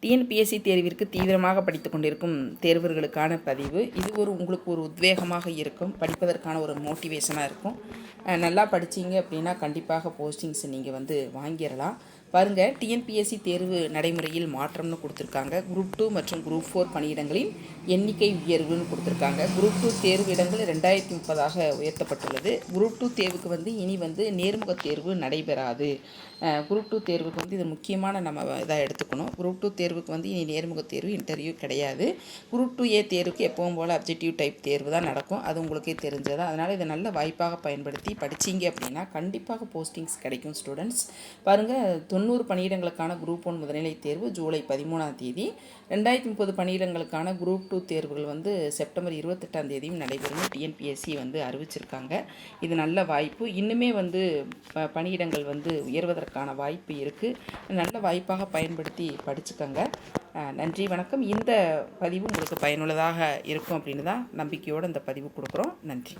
TNPSC தேர்விற்கு தீவிரமாக படித்து கொண்டிருக்கும் தேர்வர்களுக்கான பதிவு. இது உங்களுக்கு ஒரு உத்வேகமாக இருக்கும், படிப்பதற்கான ஒரு மோட்டிவேஷனாக இருக்கும். நல்லா படித்தீங்க அப்படின்னா கண்டிப்பாக போஸ்டிங்ஸ் நீங்கள் வாங்கிடலாம். பாருங்கள், டிஎன்பிஎஸ்சி தேர்வு நடைமுறையில் மாற்றம்னு கொடுத்துருக்காங்க. குரூப் 2 மற்றும் குரூப் 4 பணியிடங்களின் எண்ணிக்கை உயர்வுன்னு கொடுத்துருக்காங்க. குரூப் 2 தேர்வு இடங்கள் 2030 உயர்த்தப்பட்டுள்ளது. குரூப் 2 தேர்வுக்கு இனி நேர்முக தேர்வு நடைபெறாது. குரூப் 2 தேர்வுக்கு இது முக்கியமான நம்ம இதாக எடுத்துக்கணும். குரூப் 2 தேர்வுக்கு இனி நேர்முக தேர்வு இன்டர்வியூ கிடையாது. குரூப் 2A தேர்வுக்கு எப்பவும் போல் அப்ஜெக்டிவ் டைப் தேர்வு தான் நடக்கும். அது உங்களுக்கே தெரிஞ்சதா. அதனால் இதை நல்ல வாய்ப்பாக பயன்படுத்தி படித்தீங்க அப்படின்னா கண்டிப்பாக போஸ்டிங்ஸ் கிடைக்கும். ஸ்டூடெண்ட்ஸ் பாருங்கள், 90 பணியிடங்களுக்கான குரூப் 1 முதுநிலை தேர்வு ஜூலை 13ஆம் தேதி, 2030 பணியிடங்களுக்கான குரூப் 2 தேர்வுகள் செப்டம்பர் 28ஆம் தேதியும் நடைபெறும். டிஎன்பிஎஸ்சி அறிவிச்சிருக்காங்க. இது நல்ல வாய்ப்பு. இன்னுமே பணியிடங்கள் உயர்வதற்கான வாய்ப்பு இருக்குது. நல்ல வாய்ப்பாக பயன்படுத்தி படிச்சுக்கோங்க. நன்றி, வணக்கம். இந்த பதிவு உங்களுக்கு பயனுள்ளதாக இருக்கும் அப்படின்னு தான் நம்பிக்கையோடு இந்த பதிவு கொடுக்குறோம். நன்றி.